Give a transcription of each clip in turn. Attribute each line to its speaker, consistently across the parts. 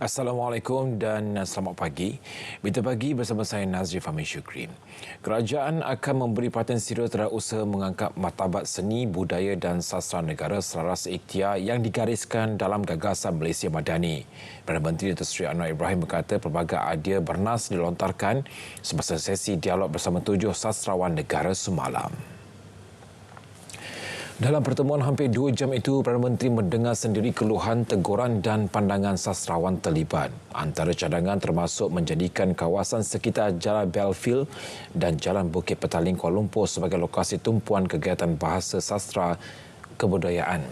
Speaker 1: Assalamualaikum dan selamat pagi. Berita pagi bersama saya Nazri Fahmi Syukri. Kerajaan akan memberi perhatian serius terhadap usaha mengangkat martabat seni, budaya dan sastra negara selaras ikhtiar yang digariskan dalam gagasan Malaysia Madani. Perdana Menteri Datuk Seri Anwar Ibrahim berkata pelbagai idea bernas dilontarkan semasa sesi dialog bersama 7 sastrawan negara semalam. Dalam pertemuan hampir 2 jam itu, Perdana Menteri mendengar sendiri keluhan, teguran dan pandangan sastrawan terlibat. Antara cadangan termasuk menjadikan kawasan sekitar Jalan Belfield dan Jalan Bukit Petaling Kuala Lumpur sebagai lokasi tumpuan kegiatan bahasa sastra kebudayaan.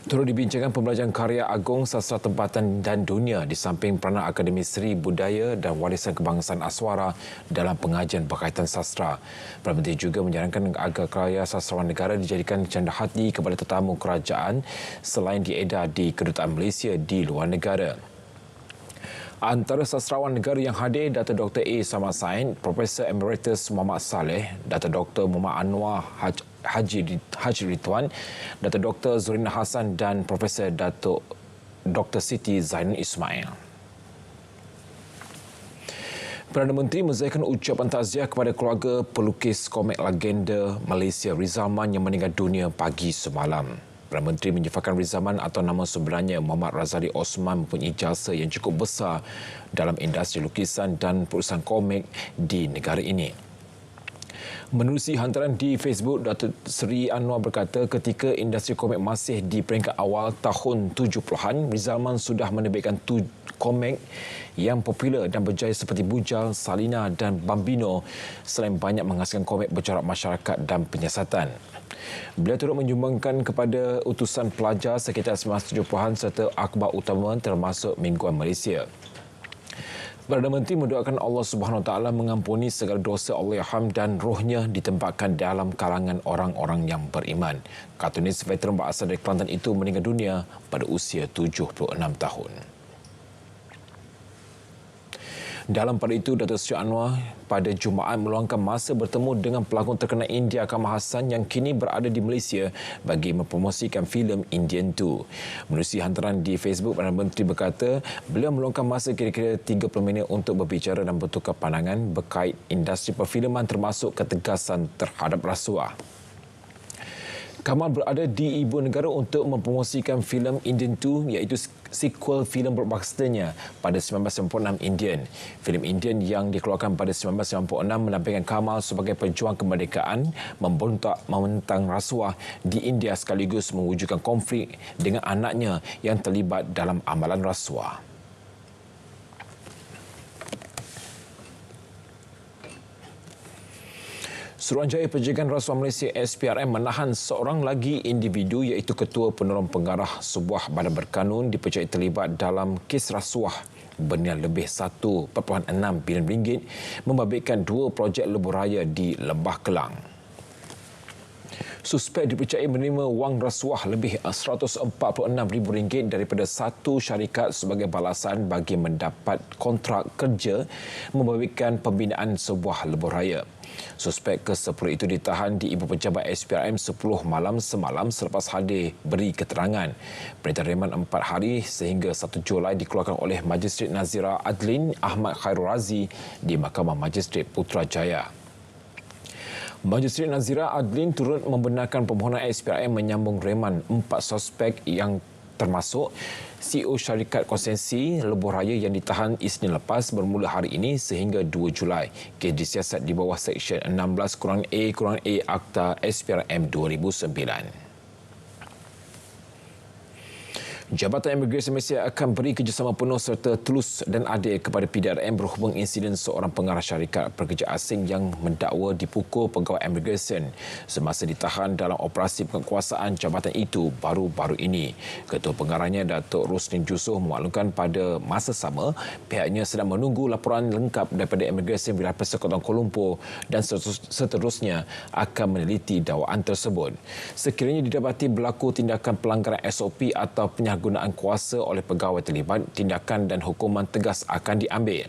Speaker 1: Turut dibincangkan pembelajaran karya agung sastra tempatan dan dunia di samping peranan Akademi Seri Budaya dan Warisan Kebangsaan Aswara dalam pengajian berkaitan sastra. Perdana Menteri juga menyarankan agar karya sastrawan negara dijadikan canda hati kepada tetamu kerajaan selain diedar di Kedutaan Malaysia di luar negara. Antara sastrawan negara yang hadir, Dato' Dr. A. Samad Said, Profesor Emeritus Muhammad Saleh, Dato' Dr. Muhammad Anwar Haji Ridwan, Dato' Dr. Zurina Hassan dan Profesor Dato' Dr. Siti Zainul Ismail. Perdana Menteri menzairkan ucapan takziah kepada keluarga pelukis komik legenda Malaysia Rizalman yang meninggal dunia pagi semalam. Perdana Menteri menyefatkan Rizalman atau nama sebenarnya Muhammad Razali Osman mempunyai jasa yang cukup besar dalam industri lukisan dan perusahaan komik di negara ini. Menerusi hantaran di Facebook, Datuk Seri Anwar berkata ketika industri komik masih di peringkat awal tahun 70-an, Rizalman sudah menerbitkan komik yang popular dan berjaya seperti Bujal, Salina dan Bambino selain banyak menghasilkan komik bercorak masyarakat dan penyiasatan. Beliau turut menyumbangkan kepada utusan pelajar sekitar 1970-an serta akhbar utama termasuk Mingguan Malaysia. Perdana Menteri mendoakan Allah Subhanahu Wa Taala mengampuni segala dosa Allahyarham dan rohnya ditempatkan dalam kalangan orang-orang yang beriman. Kartunis veteran berasal dari Kelantan itu meninggal dunia pada usia 76 tahun. Dalam pada itu, Datuk Seri Anwar pada Jumaat meluangkan masa bertemu dengan pelakon terkenal India Kamal Haasan yang kini berada di Malaysia bagi mempromosikan filem Indian 2. Menerusi hantaran di Facebook, Perdana Menteri berkata beliau meluangkan masa kira-kira 30 minit untuk berbicara dan bertukar pandangan berkait industri perfilman termasuk ketegasan terhadap rasuah. Kamal berada di ibu negara untuk mempromosikan filem Indian 2 iaitu sequel filem blockbusternya pada 1996 Indian. Filem Indian yang dikeluarkan pada 1996 menampilkan Kamal sebagai pejuang kemerdekaan membentang rasuah di India sekaligus mewujudkan konflik dengan anaknya yang terlibat dalam amalan rasuah. Suruhanjaya Pencegahan Rasuah Malaysia SPRM menahan seorang lagi individu iaitu Ketua Penolong Pengarah sebuah badan berkanun dipercayai terlibat dalam kes rasuah bernilai lebih 1.6 bilion ringgit membabitkan 2 projek lebuh raya di Lembah Kelang. Suspek dipercayai menerima wang rasuah lebih RM146,000 daripada satu syarikat sebagai balasan bagi mendapat kontrak kerja membabitkan pembinaan sebuah lebuh raya. Suspek ke-10 itu ditahan di Ibu Pejabat SPRM 10 malam semalam selepas hadir beri keterangan. Perintah reman 4 hari sehingga 1 Julai dikeluarkan oleh Magistrate Nazira Adlin Ahmad Khairul Razi di Mahkamah Magistrate Putrajaya. Magistrate Nazira Adlin turut membenarkan permohonan SPRM menyambung reman 4 suspek yang termasuk CEO syarikat konsensi lebuh raya yang ditahan Isnin lepas bermula hari ini sehingga 2 Julai. Kes disiasat di bawah Seksyen 16-A-A Akta SPRM 2009. Jabatan Imigresen Malaysia akan beri kerjasama penuh serta tulus dan adil kepada PDRM berhubung insiden seorang pengarah syarikat pekerja asing yang mendakwa dipukul pegawai imigresen semasa ditahan dalam operasi penguasaan jabatan itu baru-baru ini. Ketua pengarahnya Datuk Rusdin Jusoh memaklumkan pada masa sama pihaknya sedang menunggu laporan lengkap daripada Imigresen Wilayah Persekutuan Kuala Lumpur dan seterusnya akan meneliti dakwaan tersebut. Sekiranya didapati berlaku tindakan pelanggaran SOP atau penyalahgunaan kuasa oleh pegawai terlibat, tindakan dan hukuman tegas akan diambil.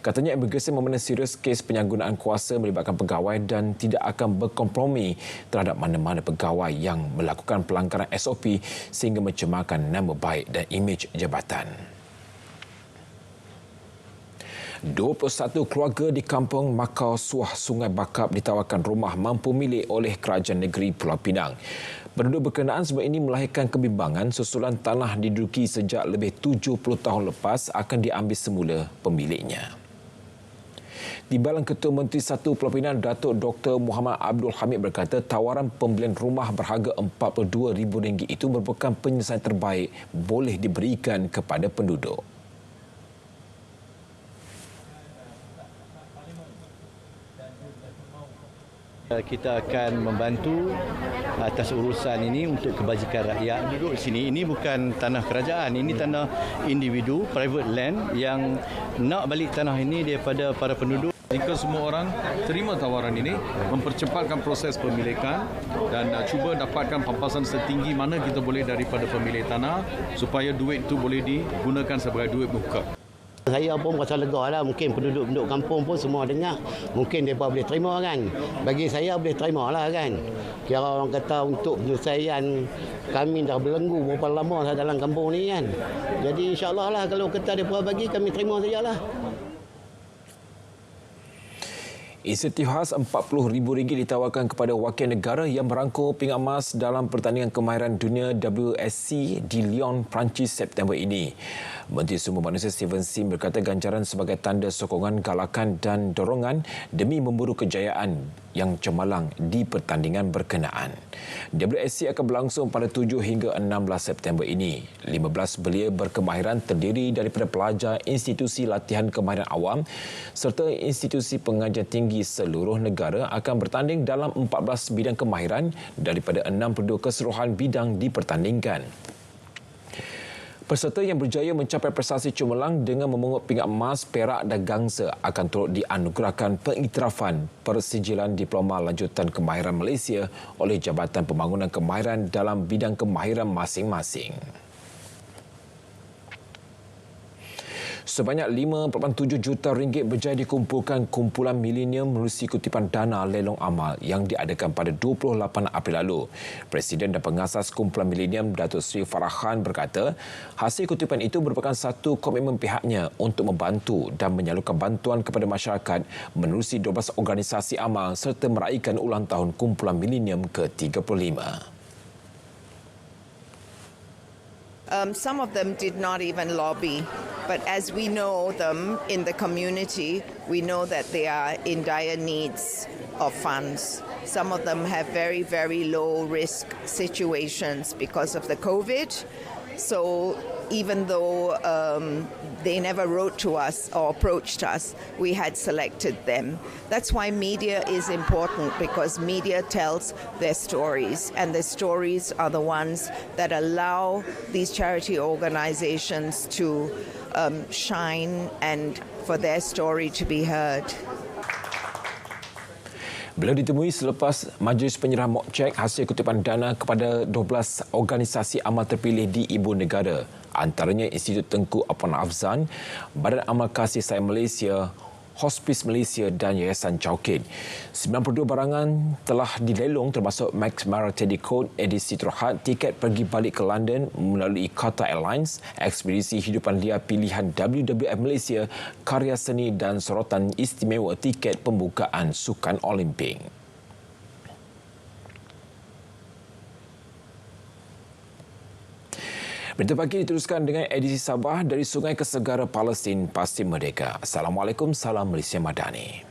Speaker 1: Katanya imigresen memandang serius kes penyalahgunaan kuasa melibatkan pegawai dan tidak akan berkompromi terhadap mana-mana pegawai yang melakukan pelanggaran SOP sehingga mencemarkan nama baik dan imej jabatan. 21 keluarga di kampung Makau Suah Sungai Bakap ditawarkan rumah mampu milik oleh Kerajaan Negeri Pulau Pinang. Penduduk berkenaan sebab ini melahirkan kebimbangan susulan tanah diduduki sejak lebih 70 tahun lepas akan diambil semula pemiliknya. Timbalan Ketua Menteri Satu Pulau Pinang Datuk Dr. Muhammad Abdul Hamid berkata tawaran pembelian rumah berharga RM42,000 itu merupakan penyelesaian terbaik boleh diberikan kepada penduduk.
Speaker 2: Kita akan membantu atas urusan ini untuk kebajikan rakyat. Duduk di sini, ini bukan tanah kerajaan, ini tanah individu, private land yang nak balik tanah ini daripada para penduduk.
Speaker 3: Jika semua orang terima tawaran ini, mempercepatkan proses pemilikan dan cuba dapatkan pampasan setinggi mana kita boleh daripada pemilik tanah supaya duit itu boleh digunakan sebagai duit muka.
Speaker 4: Saya pun rasa lega lah. Mungkin penduduk-penduduk kampung pun semua dengar. Mungkin mereka boleh terima kan. Bagi saya boleh terima lah kan. Kira orang kata untuk penyelesaian kami dah belenggu berapa lama dalam kampung ni kan. Jadi insyaAllah lah kalau kata mereka bagi kami terima sajalah.
Speaker 1: Insentif khas RM40,000 ditawarkan kepada wakil negara yang merangkul pingat emas dalam pertandingan kemahiran dunia WSC di Lyon, Perancis September ini. Menteri Sumber Manusia Steven Sim berkata ganjaran sebagai tanda sokongan, galakan dan dorongan demi memburu kejayaan yang cemerlang di pertandingan berkenaan. WSC akan berlangsung pada 7 hingga 16 September ini. 15 belia berkemahiran terdiri daripada pelajar institusi latihan kemahiran awam serta institusi pengajian tinggi seluruh negara akan bertanding dalam 14 bidang kemahiran daripada 62 keseluruhan bidang dipertandingkan. Peserta yang berjaya mencapai prestasi cemerlang dengan memungut pingat emas, perak dan gangsa akan turut dianugerahkan pengiktirafan Persijilan Diploma Lanjutan Kemahiran Malaysia oleh Jabatan Pembangunan Kemahiran dalam bidang kemahiran masing-masing. Sebanyak RM5.7 juta berjaya dikumpulkan kumpulan Milenium menerusi kutipan dana lelong amal yang diadakan pada 28 April lalu. Presiden dan pengasas kumpulan Milenium Datuk Seri Farah Khan berkata, hasil kutipan itu merupakan satu komitmen pihaknya untuk membantu dan menyalurkan bantuan kepada masyarakat menerusi 12 organisasi amal serta meraihkan ulang tahun kumpulan Milenium ke-35.
Speaker 5: Some of them did not even lobby, but as we know them in the community, we know that they are in dire needs of funds. Some of them have very, very low risk situations because of the COVID. So even though they never wrote to us or approached us, we had selected them. That's why media is important, because media tells their stories, and the stories are the ones that allow these charity organizations to shine and for their story to be heard.
Speaker 1: Beliau ditemui selepas majlis penyerahan mock cek hasil kutipan dana kepada 12 organisasi amal terpilih di Ibu Negara, antaranya Institut Tengku Afwan Afzan, Badan Amal Kasih Sayang Malaysia, Hospice Malaysia dan Yayasan Chowkit. 92 barangan telah dilelong termasuk Max Mara Teddy Coat, edisi Terhad, tiket pergi balik ke London melalui Qatar Airlines, ekspedisi hidupan liar pilihan WWF Malaysia, karya seni dan sorotan istimewa tiket pembukaan Sukan Olimpik. Berita pagi diteruskan dengan edisi Sabah dari Sungai ke Segara Palestin pasti merdeka. Assalamualaikum, salam Malaysia Madani.